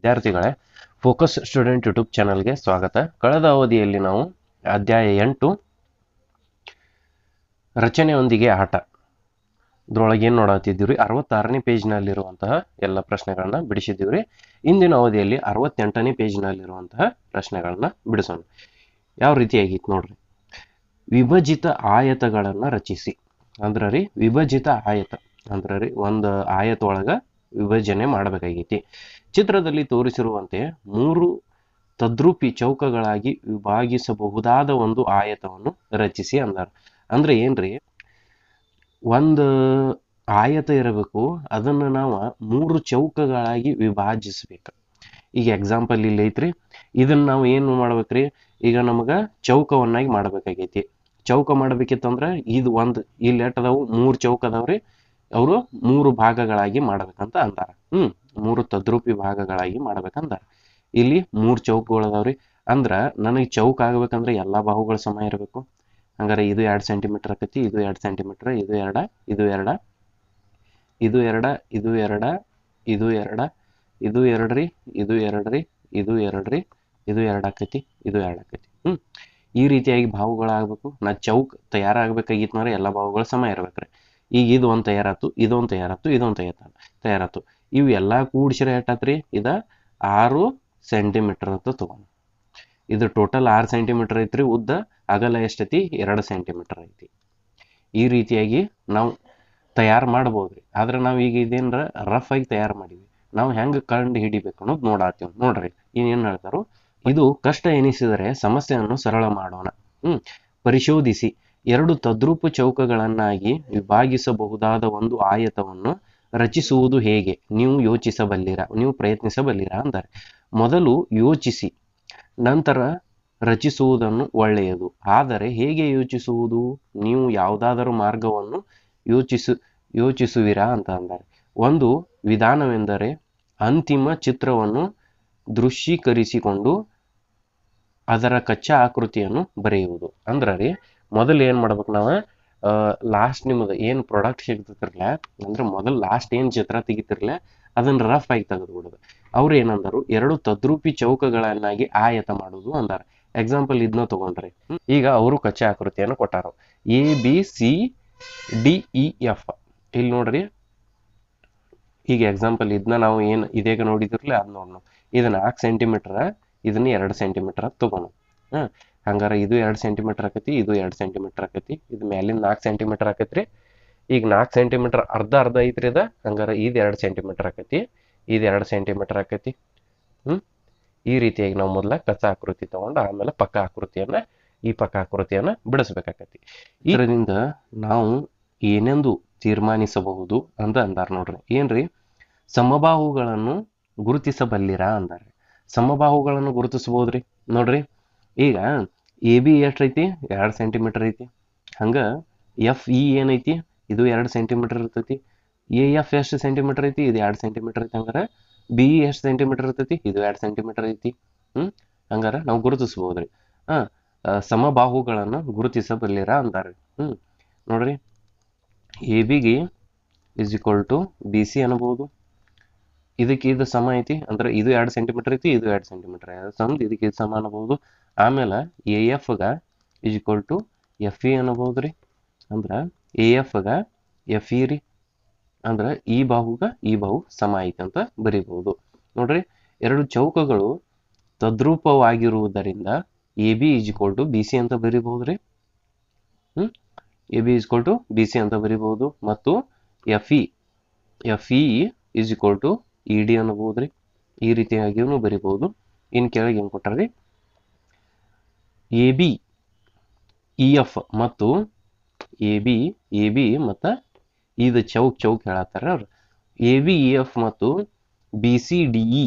ವಿದ್ಯಾರ್ಥಿಗಳೇ, focus student YouTube ಚಾನಲ್ಗೆ ಸ್ವಾಗತ. ಕಳೆದ ಅವಧಿಯಲ್ಲಿ ನಾವು ಅಧ್ಯಾಯ 8 ರಚನೆಯೊಂದಿಗೆ ಆಟ ಇದ್ರೊಳಗೆ ಏನು ನೋಡತ್ತಿದ್ದೀವಿ, 66ನೇ ಪೇಜ್ನಲ್ಲಿರುವಂತಹ ಎಲ್ಲ ಪ್ರಶ್ನೆಗಳನ್ನ ಬಿಡಿಸಿದ್ದೀವಿ. ಇಂದಿನ ಅವಧಿಯಲ್ಲಿ 68ನೇ ಪೇಜ್ನಲ್ಲಿರುವಂತಹ ಪ್ರಶ್ನೆಗಳನ್ನ ಬಿಡಿಸೋಣ. ಯಾವ ರೀತಿಯಾಗಿತ್ತು ನೋಡ್ರಿ. ವಿಭಜಿತ ಆಯತಗಳನ್ನು ರಚಿಸಿ. ಅಂದ್ರೆ ರೀ ವಿಭಜಿತ ಆಯತ ಅಂದ್ರೆ ರೀ ಒಂದು ಆಯತ ಒಳಗ ವಿಭಜನೆ ಮಾಡಬೇಕಾಗೈತಿ. ಚಿತ್ರದಲ್ಲಿ ತೋರಿಸಿರುವಂತೆ 3 ತದ್ರೂಪಿ ಚೌಕಗಳಾಗಿ ವಿಭಾಗಿಸಬಹುದಾದ ಒಂದು ಆಯತವನ್ನು ರಚಿಸಿ ಅಂದಾರ. ಅಂದ್ರೆ ಏನ್ರಿ, ಒಂದು ಆಯತ ಇರಬೇಕು, ಅದನ್ನು ನಾವು 3 ಚೌಕಗಳಾಗಿ ವಿಭಾಜಿಸ್ಬೇಕು. ಈಗ ಎಕ್ಸಾಂಪಲ್ ಇಲ್ಲಿ ಐತ್ರಿ, ಇದನ್ನ ನಾವು ಏನು ಮಾಡ್ಬೇಕ್ರಿ, ಈಗ ನಮಗೆ ಚೌಕವನ್ನಾಗಿ ಮಾಡ್ಬೇಕಾಗೈತಿ. ಚೌಕ ಮಾಡ್ಬೇಕಿತ್ತಂದ್ರೆ ಇದು ಒಂದು ಇಲ್ಲಿ ಎಟ್ಟದವು 3 ಚೌಕ ಅದಾವ್ರಿ, ಅವರು 3 ಭಾಗಗಳಾಗಿ ಮಾಡ್ಬೇಕಂತ ಅಂತಾರ. 3 ತದ್ರೂಪಿ ಭಾಗಗಳಾಗಿ ಮಾಡ್ಬೇಕಂತಾರ. ಇಲ್ಲಿ 3 ಚೌಕಗಳು ಅದಾವ್ರಿ. ಅಂದ್ರ ನನಗೆ ಚೌಕ ಆಗ್ಬೇಕಂದ್ರೆ ಎಲ್ಲಾ ಬಾಹುಗಳ ಸಮ ಇರಬೇಕು. ಹಂಗಾರೆ ಇದು 2 ಸೆಂಟಿಮೀಟರ್ ಆಕತಿ, ಇದು 2 ಸೆಂಟಿಮೀಟರ್, ಇದು 2, ಇದು 2, ಇದು 2, ಇದು 2, ಇದು 2, ಇದು 2 ರೀ, ಇದು 2 ರೀ, ಇದು 2 ರೀ, ಇದು 2 ಆಕತಿ, ಇದು 2 ಆಕತಿ. ಈ ರೀತಿಯಾಗಿ ಬಾಹುಗಳಾಗಬೇಕು. ನಾ ಚೌಕ್ ತಯಾರಾಗಬೇಕಾಗಿತ್ತಂದ್ರೆ ಎಲ್ಲ ಬಾಹುಗಳು ಸಮ ಇರ್ಬೇಕ್ರಿ. ಈಗ ಇದು ಒಂದು ತಯಾರಾತು, ಇದೊಂದು ತಯಾರಾತು, ಇದೊಂದು ತಯಾರಾತು. ಇವು ಎಲ್ಲ ಕೂಡಿಸಿರ ಎಷ್ಟಾತ್ರಿ, ಇದ 6 ಸೆಂಟಿಮೀಟರ್ ಅಂತ ತಗೊಂಡು. ಇದು ಟೋಟಲ್ 6 ಸೆಂಟಿಮೀಟರ್ ಐತ್ರಿ. ಉದ್ದ ಅಗಲ ಎಷ್ಟೈತಿ, 2 ಸೆಂಟಿಮೀಟರ್ ಐತಿ. ಈ ರೀತಿಯಾಗಿ ನಾವು ತಯಾರು ಮಾಡ್ಬೋದ್ರಿ. ಆದ್ರೆ ನಾವು ಈಗ ಇದೇನ್ರ ರಫ್ ಆಗಿ ತಯಾರು ಮಾಡಿದ್ವಿ. ನಾವು ಹೆಂಗೆ ಕಂಡು ಹಿಡಿಬೇಕು ಅನ್ನೋದು ನೋಡಾತೀವಿ. ನೋಡ್ರಿ ಏನ್ ಹೇಳ್ತಾರೋ, ಇದು ಕಷ್ಟ ಎನಿಸಿದರೆ ಸಮಸ್ಯೆಯನ್ನು ಸರಳ ಮಾಡೋಣ. ಪರಿಶೋಧಿಸಿ. 2 ತದ್ರೂಪ ಚೌಕಗಳನ್ನಾಗಿ ವಿಭಾಗಿಸಬಹುದಾದ ಒಂದು ಆಯತವನ್ನು ರಚಿಸುವುದು ಹೇಗೆ? ನೀವು ಯೋಚಿಸಬಲ್ಲಿರಾ, ನೀವು ಪ್ರಯತ್ನಿಸಬಲ್ಲಿರಾ ಅಂತಾರೆ. ಮೊದಲು ಯೋಚಿಸಿ, ನಂತರ ರಚಿಸುವುದನ್ನು ಒಳ್ಳೆಯದು. ಆದರೆ ಹೇಗೆ ಯೋಚಿಸುವುದು? ನೀವು ಯಾವುದಾದರೂ ಮಾರ್ಗವನ್ನು ಯೋಚಿಸುವಿರಾ ಅಂತ ಅಂತಾರೆ. ಒಂದು ವಿಧಾನವೆಂದರೆ ಅಂತಿಮ ಚಿತ್ರವನ್ನು ದೃಶ್ಯೀಕರಿಸಿಕೊಂಡು ಅದರ ಕಚ್ಚಾ ಆಕೃತಿಯನ್ನು ಬರೆಯುವುದು. ಅಂದ್ರೆ ರೀ, ಮೊದಲು ಏನ್ ಮಾಡ್ಬೇಕು, ನಾವು ಲಾಸ್ಟ್ ನಿಮ್ಮದು ಏನು ಪ್ರಾಡಕ್ಟ್ ಸಿಗ್ತಿರ್ಲ, ಅಂದ್ರೆ ಮೊದಲು ಲಾಸ್ಟ್ ಏನ್ ಚಿತ್ರ ತೆಗಿತಿರ್ಲ ಅದನ್ನ ರಫ್ ಆಗಿ ತೆಗೆದುಬಿಡೋದು. ಅವ್ರು ಏನಂದರು, 2 ತದ್ರೂಪಿ ಚೌಕಗಳನ್ನಾಗಿ ಆಯತ ಮಾಡುವುದು ಅಂದಾರ. ಎಕ್ಸಾಂಪಲ್ ಇದನ್ನ ತಗೊಂಡ್ರಿ. ಈಗ ಅವರು ಕಚ್ಚಾ ಆಕೃತಿಯನ್ನು ಕೊಟ್ಟಾರ, ABCDEF. ಇಲ್ಲಿ ನೋಡ್ರಿ, ಈಗ ಎಕ್ಸಾಂಪಲ್ ಇದನ್ನ ನಾವು ಏನು ಇದೀಗ ನೋಡಿದಿರ್ಲಿ ಅದ್ ನೋಡೋಣ. ಇದು 4 ಸೆಂಟಿಮೀಟರ್, ಇದನ್ನ 2 ಸೆಂಟಿಮೀಟರ್ ತಗೋಣ. ಹಂಗಾರ ಇದು 2 ಸೆಂಟಿಮೀಟರ್ ಆಕತಿ, ಇದು 2 ಸೆಂಟಿಮೀಟರ್ ಆಕತಿ, ಇದು ಮೇಲಿಂದ 4 ಸೆಂಟಿಮೀಟರ್ ಆಕತ್ರಿ. ಈಗ 4 ಸೆಂಟಿಮೀಟರ್ ಅರ್ಧ ಐತ್ರಿ ಇದ. ಹಂಗಾರ ಇದು 2 ಸೆಂಟಿಮೀಟರ್ ಆಕತಿ, ಇದು 2 ಸೆಂಟಿಮೀಟರ್ ಆಕತಿ. ಈ ರೀತಿಯಾಗಿ ನಾವು ಮೊದಲ ಕಚ್ಚಾ ಆಕೃತಿ ತಗೊಂಡು ಆಮೇಲೆ ಪಕ್ಕ ಆಕೃತಿಯನ್ನ ಬಿಡಿಸ್ಬೇಕಾಕತಿ. ಇದರಿಂದ ನಾವು ಏನೆಂದು ತೀರ್ಮಾನಿಸಬಹುದು ಅಂತ ಅಂದಾರ. ನೋಡ್ರಿ ಏನ್ರಿ, ಸಮಬಾಹುಗಳನ್ನು ಗುರುತಿಸಬಲ್ಲಿರಾ ಅಂದಾರೆ. ಸಮಬಾಹುಗಳನ್ನು ಗುರುತಿಸಬಹುದ್ರಿ. ನೋಡ್ರಿ, ಈಗ AB ಎಷ್ಟೈತಿ, 2 ಸೆಂಟಿಮೀಟರ್ ಐತಿ. ಹಂಗ FE ಏನೈತಿ, ಇದು 2 ಸೆಂಟಿಮೀಟರ್ ಇರ್ತೈತಿ. AF ಎಷ್ಟು ಸೆಂಟಿಮೀಟರ್ ಐತಿ, ಇದು 2 ಸೆಂಟಿಮೀಟರ್ ಐತಿ. ಹಂಗಾರ BE ಎಷ್ಟು ಸೆಂಟಿಮೀಟರ್ ಇರ್ತೈತಿ, ಇದು 2 ಸೆಂಟಿಮೀಟರ್ ಐತಿ. ಹಂಗಾರ ನಾವು ಗುರುತಿಸಬಹುದ್ರಿ. ಸಮಬಾಹುಗಳನ್ನು ಗುರುತಿಸಬಲ್ಲಿರಾ ಅಂತಾರೆ. ನೋಡ್ರಿ, ABಗೆ = BC ಅನ್ನಬಹುದು. ಇದಕ್ಕೆ ಇದು ಸಮ ಐತಿ, ಅಂದ್ರೆ ಇದು 2 ಸೆಂಟಿಮೀಟರ್ ಐತಿ, ಇದು 2 ಸೆಂಟಿಮೀಟರ್ ಸಮದ್ ಇದಕ್ಕೆ ಇದು ಸಮ ಅನ್ನಬಹುದು. ಆಮೇಲೆ AFಗ = FE ಅನ್ನಬಹುದ್ರಿ. ಅಂದ್ರ AFಗ FE ರೀ. ಅಂದ್ರ ಈ ಬಾಹುಗ ಈ ಬಾಹು ಸಮ ಐತಿ ಅಂತ ಬರೀಬಹುದು. ನೋಡ್ರಿ, 2 ಚೌಕಗಳು ತದ್ರೂಪವಾಗಿರುವುದರಿಂದ AB = BC ಅಂತ ಬರೀಬಹುದ್ರಿ. AB = BC ಅಂತ ಬರೀಬಹುದು. ಮತ್ತು FE = ED ಅನ್ನಬಹುದ್ರಿ. ಈ ರೀತಿಯಾಗಿಯೂ ಬರೀಬಹುದು. ಇನ್ ಕೆಳಗೆ ಏನ್ ಕೊಟ್ಟಾರ್ರಿ, AB EF ಮತ್ತು AB ಮತ್ತು ಇದು ಚೌಕ್ ಹೇಳತ್ತಾರ ಅವ್ರು. AB EF ಮತ್ತು BCDE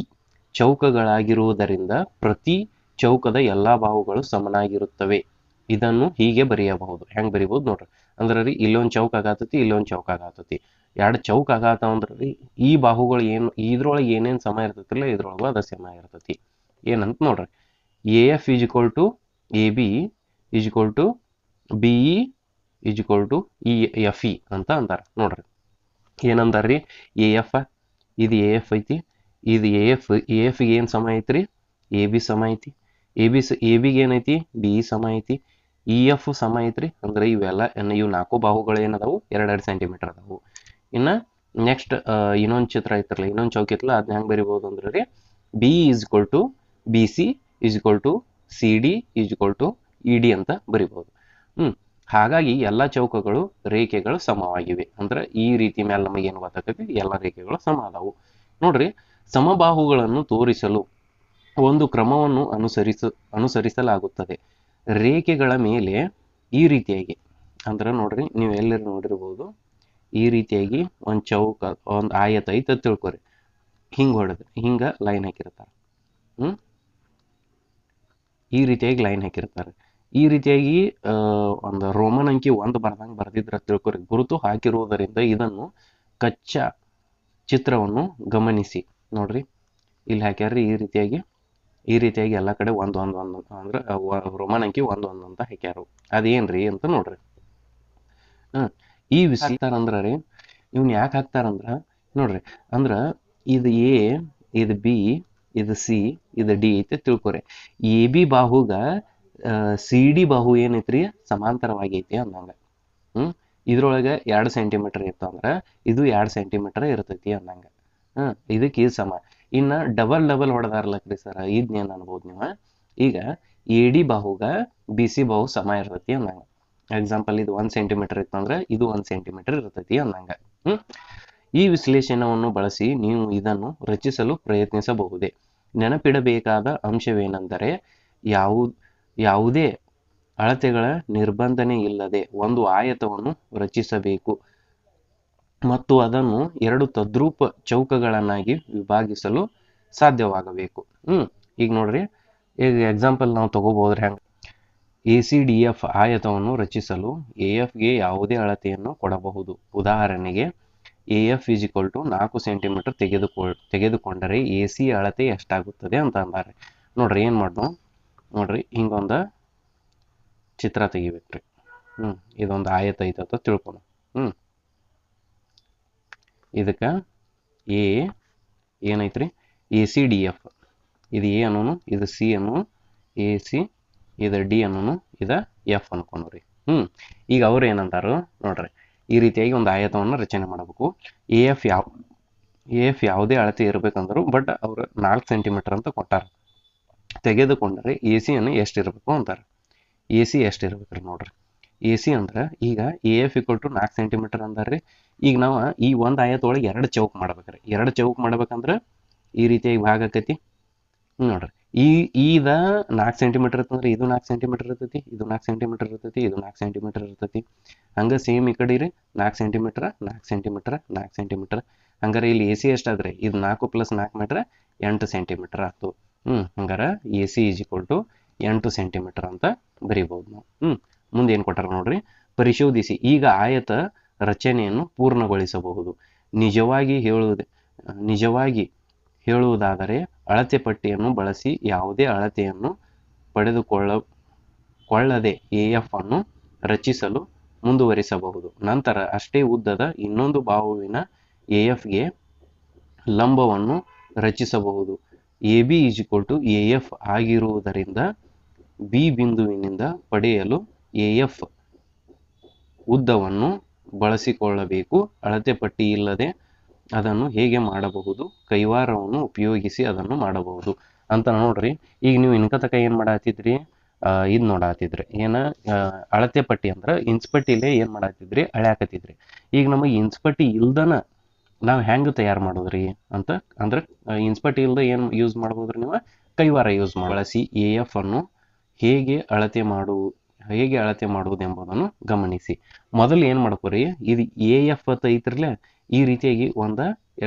ಚೌಕಗಳಾಗಿರುವುದರಿಂದ ಪ್ರತಿ ಚೌಕದ ಎಲ್ಲಾ ಬಾಹುಗಳು ಸಮನಾಗಿರುತ್ತವೆ. ಇದನ್ನು ಹೀಗೆ ಬರೆಯಬಹುದು. ಹೆಂಗ್ ಬರೀಬಹುದು ನೋಡ್ರಿ. ಅಂದ್ರೆ ರೀ, ಇಲ್ಲೊಂದು ಚೌಕ ಆಗತತಿ, ಇಲ್ಲೊಂದು ಚೌಕ ಆಗತತಿ. 2 ಚೌಕ ಆಗತಾವ ಅಂದ್ರೆ ಈ ಬಾಹುಗಳು ಏನು ಇದ್ರೊಳಗೆ ಏನೇನ್ ಸಮ ಇರ್ತತಿಲ್ಲ, ಇದ್ರೊಳಗೂ ಅದ ಸಮ ಇರ್ತತಿ. ಏನಂತ ನೋಡ್ರಿ, AF = AB = BE = FE ಅಂತ ಅಂತಾರ. ನೋಡ್ರಿ ಏನಂದಾರ್ರಿ, AF ಇದು AF ಐತಿ, ಇದು ಎ ಎಫ್ಗೆ ಏನು ಸಮ ಐತ್ರಿ, ಎ ಬಿ ಸಮ ಐತಿ, ಎ ಬಿಗೆ ಏನೈತಿ, ಬಿ ಸಮ ಐತಿ, ಇ ಎಫ್ ಸಮ ಐತ್ರಿ. ಅಂದ್ರೆ ಇವೆಲ್ಲ ಇವು 4 ಬಾಹುಗಳು ಏನದಾವು, 2 ಸೆಂಟಿಮೀಟರ್ ಅದಾವು. ಇನ್ನು ನೆಕ್ಸ್ಟ್ ಇನ್ನೊಂದು ಚಿತ್ರ ಐತ್ರಲ್ಲ, ಇನ್ನೊಂದು ಚೌಕ ಐತಲ್ಲ, ಅದನ್ನ ಹೆಂಗೆ ಬರಿಬೋದು ಅಂದ್ರೆ ರೀ, B is equal to B C is equal to C D is equal to E D ಅಂತ ಬರಿಬೋದು. ಹಾಗಾಗಿ ಎಲ್ಲ ಚೌಕಗಳು ರೇಖೆಗಳು ಸಮವಾಗಿವೆ. ಅಂದ್ರೆ ಈ ರೀತಿ ಮೇಲೆ ನಮಗೆ ಏನು ಗೊತ್ತಾಗ್ತೈತಿ, ಎಲ್ಲ ರೇಖೆಗಳು ಸಮ ಅದಾವು. ನೋಡ್ರಿ, ಸಮಬಾಹುಗಳನ್ನು ತೋರಿಸಲು ಒಂದು ಕ್ರಮವನ್ನು ಅನುಸರಿಸಲಾಗುತ್ತದೆ. ರೇಖೆಗಳ ಮೇಲೆ ಈ ರೀತಿಯಾಗಿ, ಅಂದ್ರೆ ನೋಡ್ರಿ, ನೀವು ಎಲ್ಲರೂ ನೋಡಿರ್ಬೋದು, ಈ ರೀತಿಯಾಗಿ ಒಂದು ಚೌಕ, ಒಂದು ಆಯತ ಐತೆ ತಿಳ್ಕೊರಿ. ಹಿಂಗೆ ಹೊಡೆದು ಹಿಂಗೆ ಲೈನ್ ಹಾಕಿರ್ತಾರೆ. ಈ ರೀತಿಯಾಗಿ ಲೈನ್ ಹಾಕಿರ್ತಾರೆ. ಈ ರೀತಿಯಾಗಿ ಒಂದು ರೋಮನ್ ಅಂಕಿ 1 ಬರ್ದಂಗೆ ಬರ್ದಿದ್ರೆ ತಿಳ್ಕೊರಿ. ಗುರುತು ಹಾಕಿರುವುದರಿಂದ ಇದನ್ನು ಕಚ್ಚಾ ಚಿತ್ರವನ್ನು ಗಮನಿಸಿ. ನೋಡ್ರಿ, ಇಲ್ಲಿ ಹಾಕ್ಯಾರ್ರಿ ಈ ರೀತಿಯಾಗಿ ಎಲ್ಲ ಕಡೆ ಒಂದು ಅಂದ್ರೆ ರೋಮನ್ ಅಂಕಿ 1 ಅಂತ ಹಾಕ್ಯಾರು. ಅದೇನ್ರಿ ಅಂತ ನೋಡ್ರಿ. ಈ ಹಾಕ್ತಾರಂದ್ರ ರೀ, ಇವ್ನ ಯಾಕೆ ಹಾಕ್ತಾರಂದ್ರ ನೋಡ್ರಿ, ಅಂದ್ರ ಇದು ಎ, ಇದು ಬಿ, ಇದು ಸಿ, ಇದು ಡಿ ಐತೆ ತಿಳ್ಕೊರಿ. ಎ ಬಿ ಬಾಹುಗ ಸಿ ಡಿ ಬಾಹು ಏನೈತ್ರಿ, ಸಮಾಂತರವಾಗೈತಿ ಅಂದಂಗ. ಇದ್ರೊಳಗೆ 2 ಸೆಂಟಿಮೀಟರ್ ಇರ್ತಂದ್ರ ಇದು 2 ಸೆಂಟಿಮೀಟರ್ ಇರ್ತೈತಿ ಅಂದಂಗ. ಇದಕ್ಕೆ ಇದು ಸಮ. ಇನ್ನ ಡಬಲ್ ಹೊಡೆದಾರ್ಲಕ್ರಿ ಸರ್, ಇದನ್ನೇನು ಅನ್ಬೋದು ನೀವು, ಈಗ ಎ ಡಿ ಬಾಹುಗ ಬಿ ಸಿ ಬಾಹು ಸಮ ಇರ್ತೈತಿ ಅಂದಂಗ. ಎಕ್ಸಾಂಪಲ್, ಇದು 1 ಸೆಂಟಿಮೀಟರ್ ಇತ್ತಂದ್ರೆ ಇದು 1 ಸೆಂಟಿಮೀಟರ್ ಇರ್ತೈತಿ ಅಂದಂಗ. ಈ ವಿಶ್ಲೇಷಣೆಯನ್ನು ಬಳಸಿ ನೀವು ಇದನ್ನು ರಚಿಸಲು ಪ್ರಯತ್ನಿಸಬಹುದೇ. ನೆನಪಿಡಬೇಕಾದ ಅಂಶವೇನೆಂದರೆ ಯಾವುದೇ ಅಳತೆಗಳ ನಿರ್ಬಂಧನೆ ಇಲ್ಲದೆ ಒಂದು ಆಯತವನ್ನು ರಚಿಸಬೇಕು ಮತ್ತು ಅದನ್ನು 2 ತದ್ರೂಪ ಚೌಕಗಳನ್ನಾಗಿ ವಿಭಾಗಿಸಲು ಸಾಧ್ಯವಾಗಬೇಕು. ಈಗ ನೋಡ್ರಿ, ಈಗ ಎಕ್ಸಾಂಪಲ್ ನಾವು ತಗೋಬಹುದ್ರಿ. ಹೆಂಗೆ, ಎ ಸಿ ಡಿ ಎಫ್ ಆಯತವನ್ನು ರಚಿಸಲು ಎ ಎಫ್ಗೆ ಯಾವುದೇ ಅಳತೆಯನ್ನು ಕೊಡಬಹುದು. ಉದಾಹರಣೆಗೆ A F is equal to 4 centimetre ತೆಗೆದುಕೊಂಡರೆ ಎ ಸಿ ಅಳತೆ ಎಷ್ಟಾಗುತ್ತದೆ ಅಂತ ಅಂದಾರೆ. ನೋಡ್ರಿ, ಏನು ಮಾಡೋಣ ನೋಡ್ರಿ, ಹಿಂಗೊಂದು ಚಿತ್ರ ತೆಗಿಬೇಕ್ರಿ. ಇದೊಂದು ಆಯತ ಐತ ತಿಳ್ಕೊಣ. ಇದಕ್ಕೆ ಎ ಏನೈತ್ರಿ, ಎ ಸಿ ಡಿ ಎಫ್. ಇದು ಎ ಅನ್ನೋನು, ಇದು ಸಿ ಅನ್ನೋನು, ಎ ಸಿ, ಇದು ಡಿ ಅನ್ನೋನು, ಇದು ಎಫ್ ಅನ್ಕೊಂಡ್ರಿ. ಈಗ ಅವ್ರು ಏನಂತಾರು ನೋಡ್ರಿ, ಈ ರೀತಿಯಾಗಿ ಒಂದು ಆಯತವನ್ನು ರಚನೆ ಮಾಡಬೇಕು. ಎ ಎಫ್ ಯಾವುದೇ ಅಳತೆ ಇರಬೇಕಂದ್ರು, ಬಟ್ ಅವರು 4 ಸೆಂಟಿಮೀಟರ್ ಅಂತ ಕೊಟ್ಟಾರ. ತೆಗೆದುಕೊಂಡ್ರೆ ಎ ಸಿ ಅನ್ನು ಎಷ್ಟಿರಬೇಕು ಅಂತಾರೆ. ಎ ಸಿ ಎಷ್ಟಿರ್ಬೇಕ್ರಿ ನೋಡ್ರಿ. ಎ ಸಿ ಅಂದ್ರೆ ಈಗ A F equal to 4 centimetre ಅಂದಾರ್ರಿ. ಈಗ ನಾವು ಈ ಒಂದು ಆಯತೊಳಗೆ 2 ಚೌಕ್ ಮಾಡ್ಬೇಕ್ರಿ. 2 ಚೌಕ್ ಮಾಡ್ಬೇಕಂದ್ರೆ ಈ ರೀತಿಯಾಗಿ ಭಾಗ ಆಕೈತಿ ನೋಡ್ರಿ. ಈಗ 4 ಸೆಂಟಿಮೀಟರ್ ಇರ್ತಂದ್ರೆ ಇದು 4 ಸೆಂಟಿಮೀಟರ್ ಇರ್ತೈತಿ, ಇದು 4 ಸೆಂಟಿಮೀಟರ್ ಇರ್ತೈತಿ, ಇದು 4 ಸೆಂಟಿಮೀಟರ್ ಇರ್ತೈತಿ. ಹಂಗೆ ಸೇಮ್ ಈ ಕಡೆ ರೀ, 4 ಸೆಂಟಿಮೀಟರ್ 4 ಸೆಂಟಿಮೀಟರ್ 4 ಸೆಂಟಿಮೀಟರ್. ಹಂಗಾರೆ ಇಲ್ಲಿ ಎ ಸಿ ಎಷ್ಟಾದ್ರೆ ಇದು 4 + 4 ಮೀಟ್ರ್ 8 ಸೆಂಟಿಮೀಟರ್ ಆಯ್ತು. ಹಂಗಾರೆ A C is equal to 8 centimetre ಅಂತ ಬರಿಬಹುದು ನಾವು. ಮುಂದೆ ಏನು ಕೊಟ್ಟಾರ ನೋಡ್ರಿ, ಪರಿಶೋಧಿಸಿ. ಈಗ ಆಯತ ರಚನೆಯನ್ನು ಪೂರ್ಣಗೊಳಿಸಬಹುದು. ನಿಜವಾಗಿ ಹೇಳುವುದಾದರೆ ಅಳತೆ ಪಟ್ಟಿಯನ್ನು ಬಳಸಿ ಯಾವುದೇ ಅಳತೆಯನ್ನು ಪಡೆದುಕೊಳ್ಳದೆ ಎ ಎಫ್ ಅನ್ನು ರಚಿಸಲು ಮುಂದುವರಿಸಬಹುದು. ನಂತರ ಅಷ್ಟೇ ಉದ್ದದ ಇನ್ನೊಂದು ಬಾಹುವಿನ ಎ ಎಫ್ಗೆ ಲಂಬವನ್ನು ರಚಿಸಬಹುದು. A B is equal to A F ಆಗಿರುವುದರಿಂದ ಬಿ ಬಿಂದುವಿನಿಂದ ಪಡೆಯಲು ಎ ಎಫ್ ಉದ್ದವನ್ನು ಬಳಸಿಕೊಳ್ಳಬೇಕು. ಅಳತೆ ಪಟ್ಟಿ ಇಲ್ಲದೆ ಅದನ್ನು ಹೇಗೆ ಮಾಡಬಹುದು, ಕೈವಾರವನ್ನು ಉಪಯೋಗಿಸಿ ಅದನ್ನು ಮಾಡಬಹುದು ಅಂತ ನೋಡ್ರಿ. ಈಗ ನೀವು ಇನ್ಕತಕ ಏನು ಮಾಡಾತಿದ್ರಿ, ಇದು ನೋಡಾತಿದ್ರಿ, ಏನ ಅಳತೆ ಪಟ್ಟಿ ಅಂದ್ರೆ ಇನ್ಸ್ಪಟ್ಟಿಲೇ ಏನು ಮಾಡಾತಿದ್ರಿ, ಅಳ್ಯಾಕತ್ತಿದ್ರಿ. ಈಗ ನಮಗೆ ಇನ್ಸ್ಪಟ್ಟಿ ಇಲ್ದನ ನಾವು ಹೆಂಗೆ ತಯಾರು ಮಾಡೋದ್ರಿ ಅಂತ ಅಂದ್ರೆ, ಇನ್ಸ್ಪಟ್ಟಿ ಇಲ್ದ ಏನು ಯೂಸ್ ಮಾಡ್ಬೋದ್ರಿ, ನೀವು ಕೈವಾರ ಯೂಸ್ ಬಳಸಿ ಎ ಎಫ್ ಅನ್ನು ಹೇಗೆ ಅಳತೆ ಮಾಡುವುದೆಂಬುದನ್ನು ಗಮನಿಸಿ. ಮೊದಲು ಏನು ಮಾಡ್ಕೋರಿ, ಇದು ಎ ಎಫ್ ಐತ್ರಲ್ಲ, ಈ ರೀತಿಯಾಗಿ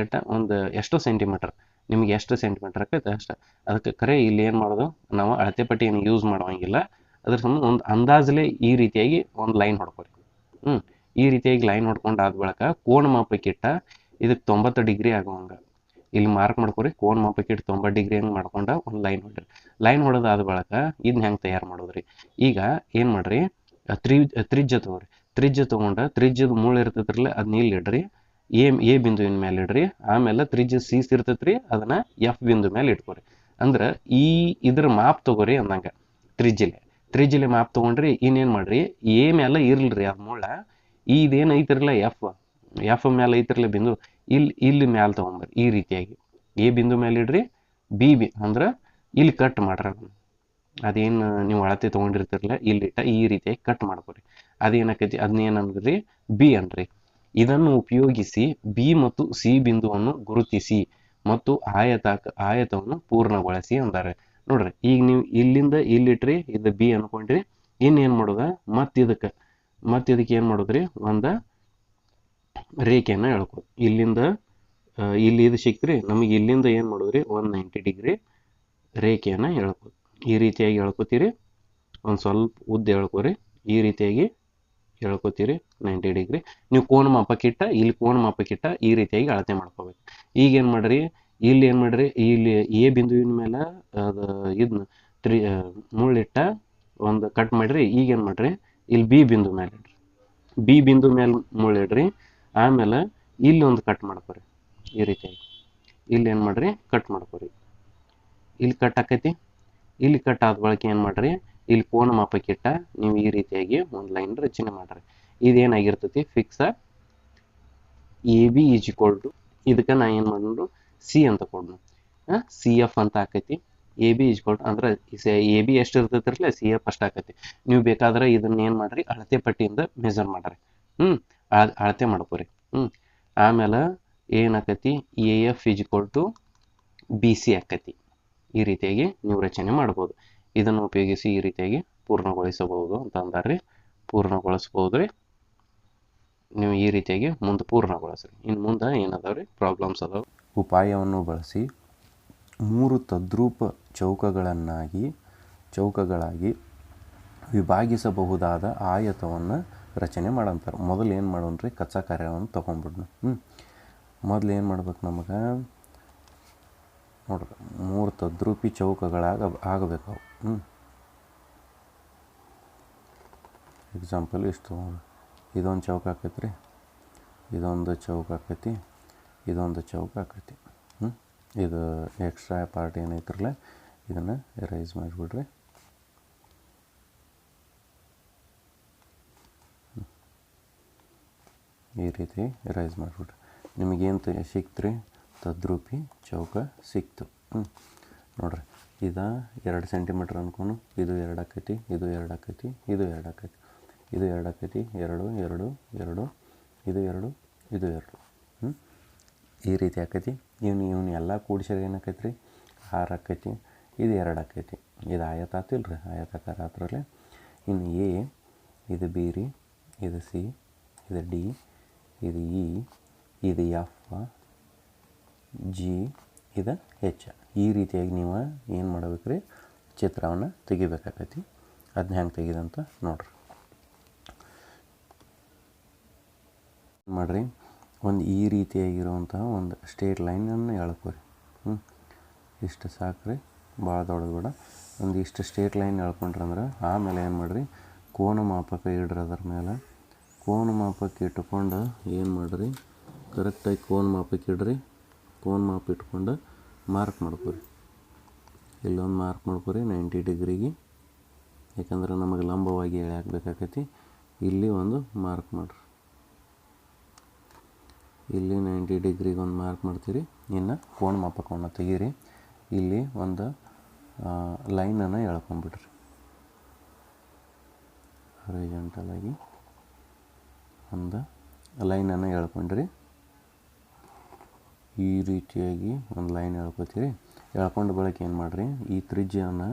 ಎಷ್ಟೋ ಸೆಂಟಿಮೀಟರ್, ನಿಮ್ಗೆ ಎಷ್ಟು ಸೆಂಟಿಮೀಟರ್ ಆಕೈತೆ ಅಷ್ಟ. ಅದಕ್ಕೆ ಕರೆ ಇಲ್ಲಿ ಏನು ಮಾಡೋದು, ನಾವು ಅಳತೆ ಪಟ್ಟಿಯನ್ನು ಯೂಸ್ ಮಾಡೋಂಗಿಲ್ಲ. ಅದ್ರ ಸಂಬಂಧ ಒಂದು ಅಂದಾಜಲೆ ಈ ರೀತಿಯಾಗಿ ಒಂದು ಲೈನ್ ಹೊಡ್ಕೊರಿ. ಈ ರೀತಿಯಾಗಿ ಲೈನ್ ಹೊಡ್ಕೊಂಡು ಆದ ಬಳಿಕ ಕೋನ ಮಾಪಕ್ಕಿಟ್ಟ ಇದಕ್ಕೆ 90 ಡಿಗ್ರಿ ಆಗುವಂಗ ಇಲ್ಲಿ ಮಾರ್ಕ್ ಮಾಡ್ಕೊರಿ. ಕೋನ ಮಾಪಕ್ಕಿಟ್ಟು 90 ಡಿಗ್ರಿ ಹಂಗೆ ಮಾಡ್ಕೊಂಡ ಒಂದು ಲೈನ್ ಹೊಡ್ರಿ. ಲೈನ್ ಹೊಡೆದಾದ ಬಳಿಕ ಇದನ್ನ ಹೆಂಗೆ ತಯಾರು ಮಾಡೋದ್ರಿ, ಈಗ ಏನು ಮಾಡ್ರಿ, ತ್ರಿಜ್ಯ ತಗೋರಿ. ತ್ರಿಜ್ಯ ತೊಗೊಂಡ ತ್ರಿಜ್ಯದ ಮೂಳೆ ಇರ್ತೈತ್ರಲ್ಲ, ಅದನ್ನ ಇಲ್ಲಿ ಇಡ್ರಿ. ಎ ಬಿಂದುವಿನ ಮೇಲೆ ಇಡ್ರಿ. ಆಮೇಲೆ ತ್ರಿಜ್ಯ ಸಿ ಇರ್ತೈತೆ ರೀ, ಅದನ್ನು ಎಫ್ ಬಿಂದು ಮೇಲೆ ಇಟ್ಕೊರಿ. ಅಂದ್ರೆ ಇದ್ರ ಮಾಪ್ ತಗೋರಿ ಅಂದಂಗೆ. ತ್ರಿಜ್ಯಲೆ ಮಾಪ್ ತೊಗೊಂಡ್ರಿ. ಇನ್ನೇನು ಮಾಡ್ರಿ, ಎ ಮೇಲೆ ಇರ್ಲ್ರಿ ಅದು ಮುಳ್ಳ. ಇದೇನು ಐತಿರಲ್ಲ ಎಫ್ ಮೇಲೆ ಐತಿರಲ್ಲ ಬಿಂದು, ಇಲ್ಲಿ ಮ್ಯಾಲೆ ತೊಗೊಂಬರ್ರಿ. ಈ ರೀತಿಯಾಗಿ ಎ ಬಿಂದು ಮೇಲೆ ಇಡ್ರಿ. ಅಂದ್ರೆ ಇಲ್ಲಿ ಕಟ್ ಮಾಡ್ರಿ. ಅದೇನು ನೀವು ಅಳತೆ ತೊಗೊಂಡಿರ್ತಿರಲ್ಲ ಇಲ್ಲಿಟ್ಟ ಈ ರೀತಿಯಾಗಿ ಕಟ್ ಮಾಡ್ಕೊರಿ. ಅದೇನಾಕೈತಿ, ಅದನ್ನೇನಂದ್ರಿ, ಬಿ ಅನ್ರಿ. ಇದನ್ನು ಉಪಯೋಗಿಸಿ ಬಿ ಮತ್ತು ಸಿ ಬಿಂದುವನ್ನು ಗುರುತಿಸಿ ಮತ್ತು ಆಯತವನ್ನು ಪೂರ್ಣಗೊಳಿಸಿ ಅಂತಾರೆ. ನೋಡ್ರಿ, ಈಗ ನೀವು ಇಲ್ಲಿಂದ ಇಲ್ಲಿಟ್ರಿ, ಇದು ಬಿ ಅನ್ಕೊಂಡ್ರಿ. ಇನ್ನೇನು ಮಾಡೋದ, ಇದಕ್ಕೆ ಏನು ಮಾಡೋದ್ರಿ, ಒಂದು ರೇಖೆಯನ್ನು ಎಳ್ಕೊ. ಇಲ್ಲಿಂದ ಇಲ್ಲಿ ಇದು ಸಿಕ್ತ್ರಿ, ನಮಗೆ ಇಲ್ಲಿಂದ ಏನು ಮಾಡೋದ್ರಿ, 190 ಡಿಗ್ರಿ ರೇಖೆಯನ್ನು ಎಳ್ಕೊ. ಈ ರೀತಿಯಾಗಿ ಎಳ್ಕೊತೀರಿ. ಒಂದು ಸ್ವಲ್ಪ ಉದ್ದ ಎಳ್ಕೊರಿ. ಈ ರೀತಿಯಾಗಿ ಎಳ್ಕೊತೀರಿ 90 ಡಿಗ್ರಿ. ನೀವು ಕೋನ ಮಾಪಕ್ಕಿಟ್ಟ, ಇಲ್ಲಿ ಕೋನ ಮಾಪಕ್ಕಿಟ್ಟ ಈ ರೀತಿಯಾಗಿ ಅಳತೆ ಮಾಡ್ಕೋಬೇಕು. ಈಗ ಏನು ಮಾಡ್ರಿ, ಇಲ್ಲಿ ಎ ಬಿಂದುವಿನ ಮೇಲೆ ಅದು ಇದನ್ನ ಮುಳ್ಳಿಟ್ಟ ಒಂದು ಕಟ್ ಮಾಡಿರಿ. ಈಗೇನು ಮಾಡ್ರಿ, ಇಲ್ಲಿ ಬಿ ಬಿಂದು ಮೇಲೆ ಇಡ್ರಿ. ಬಿ ಬಿಂದು ಮೇಲೆ ಮುಳ್ಳಿಡ್ರಿ. ಆಮೇಲೆ ಇಲ್ಲಿ ಒಂದು ಕಟ್ ಮಾಡ್ಕೊರಿ. ಈ ರೀತಿಯಾಗಿ ಇಲ್ಲಿ ಏನು ಮಾಡ್ರಿ, ಕಟ್ ಮಾಡ್ಕೊರಿ. ಇಲ್ಲಿ ಕಟ್ ಆಕೈತಿ. ಇಲ್ಲಿ ಕಟ್ ಆದ ಬಳಿಕ ಏನು ಮಾಡ್ರಿ, ಇಲ್ಲಿ ಕೋನ ಮಾಪಕ್ಕಿಟ್ಟ ನೀವು ಈ ರೀತಿಯಾಗಿ ಒಂದು ಲೈನ್ ರಚನೆ ಮಾಡ್ರಿ. ಇದೇನಾಗಿರ್ತೈತಿ, fix A B is equal to, ಇದಕ್ಕೆ ನಾ ಏನು ಮಾಡಿದ್ರು, ಸಿ ಅಂತ ಕೊಡ್ನು, ಸಿ ಎಫ್ ಅಂತ ಆಕೈತಿ. A B is equal to ಅಂದ್ರೆ ಎ ಬಿ ಎಷ್ಟು ಇರ್ತೈತಿರಲ್ಲ, ಸಿ ಎಫ್ ಅಷ್ಟು ಆಕೈತಿ. ನೀವು ಬೇಕಾದ್ರೆ ಇದನ್ನ ಏನು ಮಾಡ್ರಿ, ಅಳತೆ ಪಟ್ಟಿಯಿಂದ ಮೆಜರ್ ಮಾಡ್ರಿ. ಅಳತೆ ಮಾಡ್ಕೋರಿ. ಆಮೇಲೆ ಏನಾಕೈತಿ, A F is equal to B C ಆಕೈತಿ. ಈ ರೀತಿಯಾಗಿ ನೀವು ರಚನೆ ಮಾಡ್ಬೋದು. ಇದನ್ನು ಉಪಯೋಗಿಸಿ ಈ ರೀತಿಯಾಗಿ ಪೂರ್ಣಗೊಳಿಸಬಹುದು ಅಂತ ಅಂದಾರ್ರಿ. ಪೂರ್ಣಗೊಳಿಸ್ಬೋದ್ರಿ. ನೀವು ಈ ರೀತಿಯಾಗಿ ಮುಂದೆ ಪೂರ್ಣಗೊಳಿಸ್ರಿ. ಇನ್ನು ಮುಂದೆ ಏನದಾವ್ರಿ, ಪ್ರಾಬ್ಲಮ್ಸ್ ಅದಾವ. ಉಪಾಯವನ್ನು ಬಳಸಿ 3 ತದ್ರೂಪ ಚೌಕಗಳಾಗಿ ವಿಭಾಗಿಸಬಹುದಾದ ಆಯತವನ್ನು ರಚನೆ ಮಾಡಂತಾರೆ. ಮೊದಲು ಏನು ಮಾಡೋಣ್ರಿ, ಕಚ್ಚಾ ಕಾರ್ಯವನ್ನು ತೊಗೊಂಡ್ಬಿಡ್ನು. ಮೊದಲು ಏನು ಮಾಡ್ಬೇಕು, ನಮಗೆ ನೋಡ್ರಿ 3 ತದ್ರೂಪಿ ಆಗಬೇಕು. ಎಕ್ಸಾಂಪಲ್ ಇಷ್ಟು, ಇದೊಂದು ಚೌಕ ಆಕೈತಿ ರೀ, ಇದೊಂದು ಚೌಕ ಆಕೈತಿ, ಇದೊಂದು ಚೌಕ ಆಕೈತಿ. ಇದು ಎಕ್ಸ್ಟ್ರಾ ಪಾರ್ಟ್ ಏನೈತಿರಲ್ಲ, ಇದನ್ನು ಎರೈಸ್ ಮಾಡಿಬಿಡ್ರಿ. ಈ ರೀತಿ ಎರೈಸ್ ಮಾಡಿಬಿಡ್ರಿ. ನಿಮಗೇನು ಸಿಕ್ತ್ರಿ, ತದ್ರೂಪಿ ಚೌಕ ಸಿಕ್ತು. ನೋಡ್ರಿ, ಇದು 2 ಸೆಂಟಿಮೀಟ್ರ್ ಅನ್ಕೊಂಡು, ಇದು 2 ಆಕೈತಿ, ಇದು 2 ಆಕೈತಿ, ಇದು 2 ಆಕೈತಿ, ಇದು 2 ಆಕೈತಿ, 2 2 2, ಇದು 2, ಇದು 2. ಈ ರೀತಿ ಆಕೈತಿ. ಇವನು ಎಲ್ಲ ಕೂಡಿಸಿದ್ರೆ ಏನಾಕೈತಿ ರೀ, 6 ಆಕೈತಿ. ಇದು 2 ಆಕೈತಿ. ಇದು ಆಯತ ಆತಿಲ್ಲ ರೀ, ಆಯತಾಕಾರ ಆತ್ರಲ್ಲೇ. ಇನ್ನು ಎ, ಇದು ಬಿ ರೀ, ಇದು ಸಿ, ಇದು ಡಿ, ಇದು ಇ, ಇದು ಎಫ್, ಜಿ, ಇದು ಹೆಚ್. ಈ ರೀತಿಯಾಗಿ ನೀವು ಏನು ಮಾಡಬೇಕು ರೀ, ಚಿತ್ರವನ್ನು ತೆಗಿಬೇಕಾಕೈತಿ. ಅದನ್ನ ಹೆಂಗೆ ತೆಗಿದಂತ ನೋಡ್ರಿ. ಮಾಡಿರಿ, ಒಂದು ಈ ರೀತಿಯಾಗಿರುವಂತಹ ಒಂದು ಸ್ಟ್ರೇಟ್ ಲೈನನ್ನು ಎಳ್ಕೊರಿ. ಇಷ್ಟು ಸಾಕ್ರಿ, ಭಾಳ ದೊಡ್ಡದು ಬೇಡ. ಒಂದು ಇಷ್ಟು ಸ್ಟ್ರೇಟ್ ಲೈನ್ ಎಳ್ಕೊಂಡ್ರಿ ಅಂದ್ರೆ ಆಮೇಲೆ ಏನು ಮಾಡಿರಿ, ಕೋನ ಮಾಪಕ ಇಡ್ರಿ. ಅದರ ಮೇಲೆ ಕೋನ ಮಾಪಕ್ಕೆ ಇಟ್ಕೊಂಡು ಏನು ಮಾಡಿರಿ, ಕರೆಕ್ಟಾಗಿ ಕೋನ ಮಾಪಕ್ಕೆ ಇಡ್ರಿ. ಕೋನ ಮಾಪ ಇಟ್ಕೊಂಡು ಮಾರ್ಕ್ ಮಾಡ್ಕೊರಿ. ಇಲ್ಲೊಂದು ಮಾರ್ಕ್ ಮಾಡ್ಕೊರಿ 90 ಡಿಗ್ರಿಗೆ, ಯಾಕಂದ್ರೆ ನಮಗೆ ಲಂಬವಾಗಿ ಎಳೆಯಾಕಬೇಕಾಕೈತಿ. ಇಲ್ಲಿ ಒಂದು ಮಾರ್ಕ್ ಮಾಡಿರಿ. ಇಲ್ಲಿ 90 ಡಿಗ್ರಿಗೆ ಒಂದು ಮಾರ್ಕ್ ಮಾಡ್ತೀರಿ. ಇನ್ನು ಕೋನ ಮಾಪಕವನ್ನು ತೆಗೀರಿ. ಇಲ್ಲಿ ಒಂದು ಲೈನನ್ನು ಎಳ್ಕೊಂಬಿಡ್ರಿ. ಹಾರಿಜಾಂಟಲಾಗಿ ಒಂದು ಲೈನನ್ನು ಎಳ್ಕೊಂಡ್ರಿ. ಈ ರೀತಿಯಾಗಿ ಒಂದು ಲೈನ್ ಎಳ್ಕೊತೀರಿ. ಎಳ್ಕೊಂಡ ಬಳಿಕ ಏನು ಮಾಡಿರಿ, ಈ ತ್ರಿಜ್ಯವನ್ನು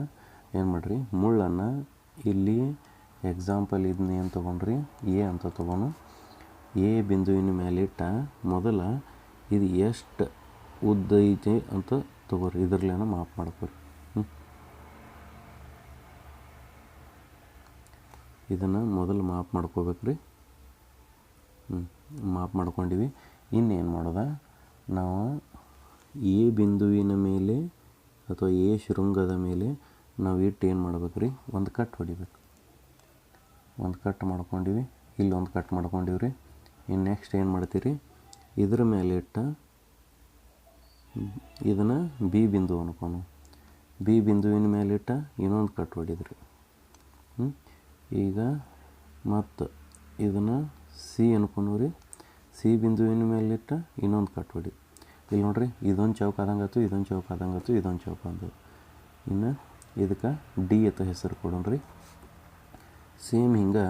ಏನು ಮಾಡಿರಿ, ಮುಳ್ಳನ್ನು ಇಲ್ಲಿ ಎಕ್ಸಾಂಪಲ್ ಇದನ್ನ ಏನು ತೊಗೊಂಡ್ರಿ, ಎ ಅಂತ ತೊಗೊಂಡು ಎ ಬಿಂದುವಿನ ಮೇಲಿಟ್ಟ ಮೊದಲ ಇದು ಎಷ್ಟು ಉದ್ದ ಐತಿ ಅಂತ ತೊಗೊರಿ. ಇದರಲ್ಲೇನೋ ಮಾಪ್ ಮಾಡ್ಕೊರಿ. ಇದನ್ನು ಮೊದಲು ಮಾಪ್ ಮಾಡ್ಕೋಬೇಕ್ರಿ. ಮಾಪ್ ಮಾಡ್ಕೊಂಡಿವಿ. ಇನ್ನೇನು ಮಾಡೋದ, ನಾವು ಎ ಬಿಂದುವಿನ ಮೇಲೆ ಅಥವಾ ಎ ಶೃಂಗದ ಮೇಲೆ ನಾವು ಇಟ್ಟು ಏನು ಮಾಡ್ಬೇಕ್ರಿ, ಒಂದು ಕಟ್ ಹೊಡಿಬೇಕು. ಒಂದು ಕಟ್ ಮಾಡ್ಕೊಂಡಿವಿ. ಇಲ್ಲೊಂದು ಕಟ್ ಮಾಡ್ಕೊಂಡಿವಿ ರೀ. ಇನ್ನು ನೆಕ್ಸ್ಟ್ ಏನು ಮಾಡ್ತೀರಿ, ಇದ್ರ ಮೇಲೆ ಇಟ್ಟ ಇದನ್ನು ಬಿ ಬಿಂದು ಅನ್ಕೊನು. ಬಿ ಬಿಂದುವಿನ ಮೇಲಿಟ್ಟ ಇನ್ನೊಂದು ಕಟ್ ಹೊಡಿದ್ರಿ. ಈಗ ಮತ್ತು ಇದನ್ನು ಸಿ ಅನ್ಕೊನು ರೀ. ಸಿ ಬಿಂದುವಿನ ಮೇಲಿಟ್ಟ ಇನ್ನೊಂದು ಕಟ್ ಹೊಡಿ. ಇಲ್ಲಿ ನೋಡಿರಿ, ಇದೊಂದು ಚೌಕ ಆದಂಗಾತು, ಇದೊಂದು ಚೌಕ ಆದಂಗಾತು, ಇದೊಂದು ಚೌಕ ಅಂದು. ಇನ್ನು ಇದಕ್ಕೆ ಡಿ ಅಂತ ಹೆಸರು ಕೊಡೋಣ್ರಿ. ಸೇಮ್ ಹಿಂಗೆ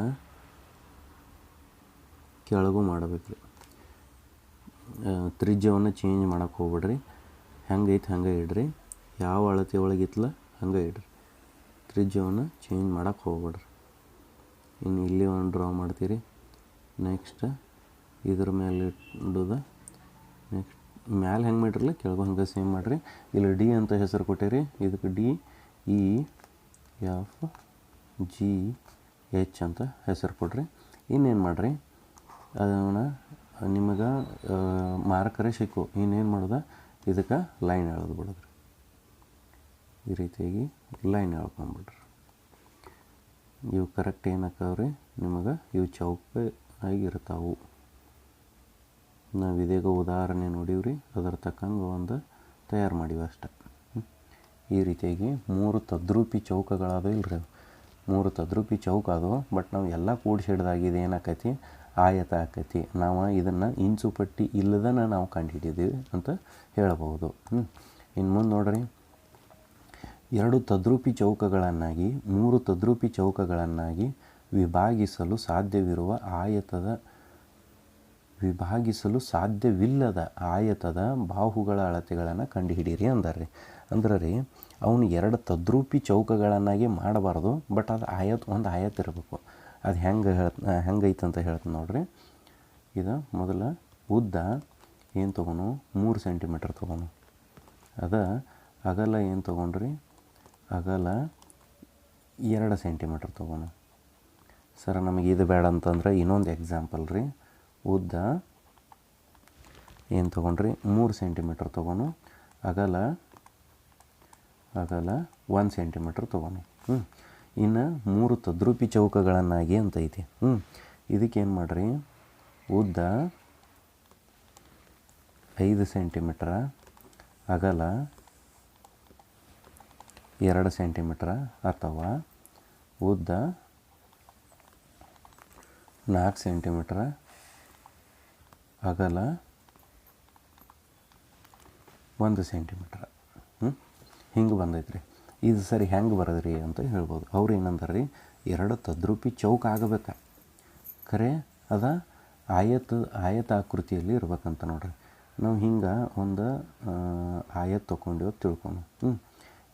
ಕೆಳಗೂ ಮಾಡಬೇಕು ರೀ. ತ್ರಿಜ್ಯವನ್ನು ಚೇಂಜ್ ಮಾಡೋಕೆ ಹೋಗ್ಬೇಡ್ರಿ. ಹೆಂಗೈತೆ ಹಂಗೆ ಇಡ್ರಿ. ಯಾವ ಅಳತೆ ಒಳಗಿತ್ತಲ್ಲ ಹಂಗೆ ಇಡ್ರಿ. ತ್ರಿಜ್ಯವನ್ನು ಚೇಂಜ್ ಮಾಡೋಕೆ ಹೋಗ್ಬೇಡ್ರಿ. ಇನ್ನು ಇಲ್ಲಿ ಒಂದು ಡ್ರಾ ಮಾಡ್ತೀರಿ. ನೆಕ್ಸ್ಟ್ ಇದ್ರ ಮೇಲೆ ಇಡೋದು. ನೆಕ್ಸ್ಟ್ ಮ್ಯಾಲೆ ಹೆಂಗೆ ಮಾಡಿರಲ್ಲ ಕೆಳಗೂ ಹಂಗೆ ಸೇಮ್ ಮಾಡಿರಿ. ಇಲ್ಲಿ ಡಿ ಅಂತ ಹೆಸರು ಕೊಟ್ಟಿರಿ. ಇದಕ್ಕೆ D E F G H ಅಂತ ಹೆಸರು ಕೊಡ್ರಿ. ಇನ್ನೇನು ಮಾಡಿರಿ, ಅದನ್ನು ನಿಮಗೆ ಮಾರ್ಕರೇ ಸಿಕ್ಕು. ಇನ್ನೇನು ಮಾಡೋದು, ಇದಕ್ಕೆ ಲೈನ್ ಎಳೆದು ಬಿಡೋದ್ರಿ. ಈ ರೀತಿಯಾಗಿ ಲೈನ್ ಎಳ್ಕೊಂಬಿಡ್ರಿ. ಇವು ಕರೆಕ್ಟ್ ಏನಾಕವ್ರಿ ನಿಮಗೆ, ಇವು ಚೌಕ ಆಗಿರ್ತಾವೆ. ನಾವು ಇದೀಗ ಉದಾಹರಣೆ ನೋಡೀವ್ರಿ, ಅದರ ತಕ್ಕಂಗೆ ಒಂದು ತಯಾರು ಮಾಡೀವಿ ಅಷ್ಟೆ. ಈ ರೀತಿಯಾಗಿ 3 ತದ್ರೂಪಿ ಚೌಕಗಳಾದವು ಇಲ್ರಿ. 3 ತದ್ರೂಪಿ ಚೌಕ ಅದು. ಬಟ್ ನಾವು ಎಲ್ಲ ಕೂಡಿಸಿ ಹಿಡ್ದಾಗಿದೆ ಏನಾಕೈತಿ, ಆಯತ ಆಕೈತಿ. ನಾವು ಇದನ್ನು ಇಂಚು ಪಟ್ಟಿ ಇಲ್ಲದನ ನಾವು ಕಂಡುಹಿಡಿದೀವಿ ಅಂತ ಹೇಳಬಹುದು. ಇನ್ನು ಮುಂದೆ ನೋಡ್ರಿ, 2 ತದ್ರೂಪಿ ಚೌಕಗಳನ್ನಾಗಿ 3 ತದ್ರೂಪಿ ಚೌಕಗಳನ್ನಾಗಿ ವಿಭಾಗಿಸಲು ಸಾಧ್ಯವಿಲ್ಲದ ಆಯತದ ಬಾಹುಗಳ ಅಳತೆಗಳನ್ನು ಕಂಡುಹಿಡೀರಿ ಅಂದಾರ್ರಿ. ಅಂದ್ರೆ ರೀ, ಅವನು 2 ತದ್ರೂಪಿ ಚೌಕಗಳನ್ನಾಗಿ ಮಾಡಬಾರ್ದು. ಬಟ್ ಅದು ಒಂದು ಆಯತ ಇರಬೇಕು. ಅದು ಹೆಂಗೈತೆ ಅಂತ ಹೇಳ್ತೀನಿ ನೋಡ್ರಿ. ಇದು ಮೊದಲ ಉದ್ದ ಏನು ತೊಗೊನು, 3 ಸೆಂಟಿಮೀಟರ್ ತೊಗೊನು. ಅಗಲ ಏನು ತೊಗೊಂಡ್ರಿ, ಅಗಲ 2 ಸೆಂಟಿಮೀಟರ್ ತೊಗೊನು. ಸರ್ ನಮಗೆ ಇದು ಬೇಡ ಅಂತಂದ್ರೆ ಇನ್ನೊಂದು ಎಕ್ಸಾಂಪಲ್ ರೀ. ಉದ್ದ ಏನು ತೊಗೊಂಡ್ರಿ, 3 ಸೆಂಟಿಮೀಟರ್ ತೊಗೊನು. ಅಗಲ 1 ಸೆಂಟಿಮೀಟರ್ ತೊಗೊನು. ಇನ್ನು 3 ತದ್ರೂಪಿ ಚೌಕಗಳನ್ನಾಗಿ ಅಂತ ಐತಿ. ಇದಕ್ಕೇನು ಮಾಡಿರಿ, ಉದ್ದ 5 ಸೆಂಟಿಮೀಟ್ರ, ಅಗಲ 2 ಸೆಂಟಿಮೀಟ್ರ, ಅಥವಾ ಉದ್ದ 4 ಸೆಂಟಿಮೀಟ್ರ, ಅಗಲ 1 ಸೆಂಟಿಮೀಟ್ರ್. ಹಿಂಗೆ ಬಂದೈತ್ರಿ. ಇದು ಸರಿ ಹೆಂಗೆ ಬರೋದ್ರಿ ಅಂತ ಹೇಳ್ಬೋದು. ಅವ್ರು ಏನಂತಾರೆ ರೀ, 2 ತದ್ರೂಪಿ ಚೌಕ ಆಗಬೇಕು. ಖರೆ ಅದ ಆಯತಾಕೃತಿಯಲ್ಲಿ ಇರ್ಬೇಕಂತ ನೋಡ್ರಿ. ನಾವು ಹಿಂಗೆ ಒಂದು ಆಯತ್ ತೊಗೊಂಡಿವ್ ತಿಳ್ಕೊನು.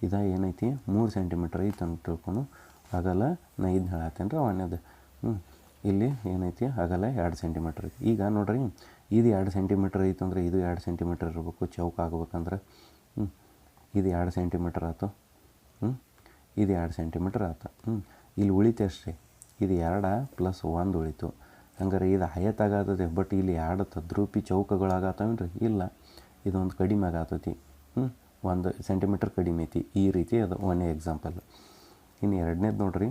ಇದು ಏನೈತಿ, 3 ಸೆಂಟಿಮೀಟ್ರ್ ಐತೆ ಅಂತ ತಿಳ್ಕೊನು. ಅಗಲ ನಾ ಇದನ್ನ ಹೇಳತ್ತೇನೆ ರೀ ಅವಣ್ಣದು. ಇಲ್ಲಿ ಏನೈತಿ, ಅಗಲ 2 ಸೆಂಟಿಮೀಟ್ರ್ ಐತಿ. ಈಗ ನೋಡ್ರಿ, ಇದು 2 ಸೆಂಟಿಮೀಟ್ರ್ ಐತೆ ಅಂದರೆ ಇದು 2 ಸೆಂಟಿಮೀಟ್ರ್ ಇರಬೇಕು ಚೌಕ ಆಗ್ಬೇಕಂದ್ರೆ. ಇದು 2 ಸೆಂಟಿಮೀಟ್ರ್ ಆಯ್ತು. ಇದು 2 ಸೆಂಟಿಮೀಟ್ರ್ ಆಯ್ತು. ಇಲ್ಲಿ ಉಳಿತು ಅಷ್ಟೇ. ಇದು 2 + 1 ಉಳಿತು. ಹಂಗಾರೆ ಇದು ಆಯತ್ತಾಗತ್ತದೆ. ಬಟ್ ಇಲ್ಲಿ 2 ತದ್ರೂಪಿ ಚೌಕಗಳಾಗತ್ತವೇನ್ರಿ, ಇಲ್ಲ. ಇದೊಂದು ಕಡಿಮೆ ಆಗತೈತಿ. 1 ಸೆಂಟಿಮೀಟ್ರ್ ಕಡಿಮೆ ಐತಿ. ಈ ರೀತಿ ಅದು ಒಂದೇ ಎಕ್ಸಾಂಪಲ್. ಇನ್ನು ಎರಡನೇದು ನೋಡ್ರಿ,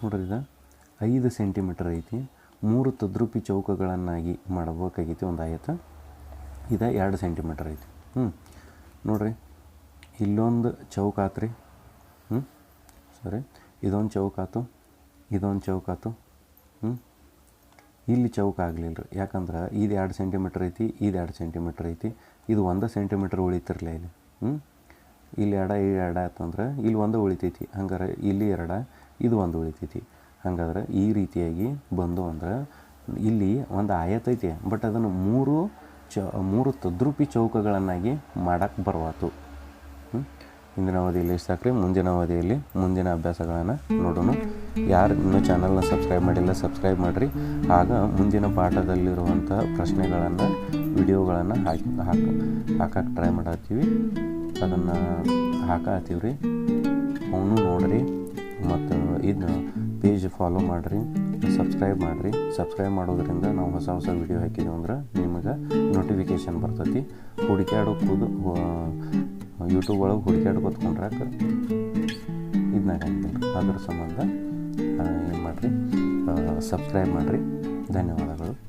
ಇದು 5 ಸೆಂಟಿಮೀಟ್ರ್ ಐತಿ. 3 ತದ್ರೂಪಿ ಚೌಕಗಳನ್ನಾಗಿ ಮಾಡಬೇಕಾಗೈತಿ ಒಂದು ಆಯತ. ಇದು 2 ಸೆಂಟಿಮೀಟ್ರ್ ಐತಿ. ನೋಡ್ರಿ, ಇಲ್ಲೊಂದು ಚೌಕ ಆತ್ರಿ. ಸರಿ, ಇದೊಂದು ಚೌಕ ಆಯ್ತು, ಇದೊಂದು ಚೌಕ ಆಯ್ತು. ಇಲ್ಲಿ ಚೌಕ ಆಗಲಿಲ್ಲ ರೀ. ಯಾಕಂದ್ರೆ ಇದು 2 ಸೆಂಟಿಮೀಟ್ರ್ ಐತಿ, ಇದು 2 ಸೆಂಟಿಮೀಟ್ರ್ ಐತಿ. ಇದು 1 ಸೆಂಟಿಮೀಟ್ರ್ ಉಳಿತಿರ್ಲಿಲ್ಲ ಇಲ್ಲಿ. ಇಲ್ಲಿ 2 ಆಯ್ತಂದ್ರೆ ಇಲ್ಲಿ 1 ಉಳಿತೈತಿ. ಹಂಗಾರೆ ಇಲ್ಲಿ 2, ಇದು 1 ಉಳಿತೈತಿ. ಹಾಗಾದ್ರೆ ಈ ರೀತಿಯಾಗಿ ಬಂದು ಅಂದ್ರೆ ಇಲ್ಲಿ ಒಂದು ಆಯತ ಐತಿ. ಬಟ್ ಅದನ್ನು 3 ತದ್ರೂಪಿ ಚೌಕಗಳನ್ನಾಗಿ ಮಾಡಕ್ಕೆ ಬರವಾತು. ಇಂದಿನ ಅವಧಿಯಲ್ಲಿ ಇಷ್ಟು ಸಾಕ್ರಿ. ಮುಂದಿನ ಅವಧಿಯಲ್ಲಿ ಮುಂದಿನ ಅಭ್ಯಾಸಗಳನ್ನು ನೋಡೋಣ. ಯಾರು ಇನ್ನೂ ಚಾನಲ್ನ ಸಬ್ಸ್ಕ್ರೈಬ್ ಮಾಡಿಲ್ಲ, ಸಬ್ಸ್ಕ್ರೈಬ್ ಮಾಡಿರಿ. ಆಗ ಮುಂದಿನ ಪಾಠದಲ್ಲಿರುವಂಥ ಪ್ರಶ್ನೆಗಳನ್ನು, ವಿಡಿಯೋಗಳನ್ನು ಹಾಕಕ್ಕೆ ಟ್ರೈ ಮಾಡತ್ತೀವಿ. ಅದನ್ನು ಹಾಕತ್ತೀವಿ ರೀ. ಅವನು ನೋಡಿರಿ. ಮತ್ತು ಇದು ಪೇಜ್ ಫಾಲೋ ಮಾಡಿರಿ, ಸಬ್ಸ್ಕ್ರೈಬ್ ಮಾಡಿರಿ. ಸಬ್ಸ್ಕ್ರೈಬ್ ಮಾಡೋದ್ರಿಂದ ನಾವು ಹೊಸ ವಿಡಿಯೋ ಹಾಕಿದ್ದೀವಿ ಅಂದ್ರೆ ನಿಮಗೆ ನೋಟಿಫಿಕೇಷನ್ ಬರ್ತೈತಿ. ಹುಡುಕ್ಯಾಡೋದು ಯೂಟ್ಯೂಬ್ ಒಳಗೆ ಹುಡುಕ್ಯಾಡ್ಕೊತ್ಕೊಂಡ್ರಾಕ ಇದನ್ನಾಗ ಹಾಕ್ತೀನಿ. ಅದ್ರ ಸಂಬಂಧ ಏನು ಮಾಡಿರಿ, ಸಬ್ಸ್ಕ್ರೈಬ್ ಮಾಡಿರಿ. ಧನ್ಯವಾದಗಳು.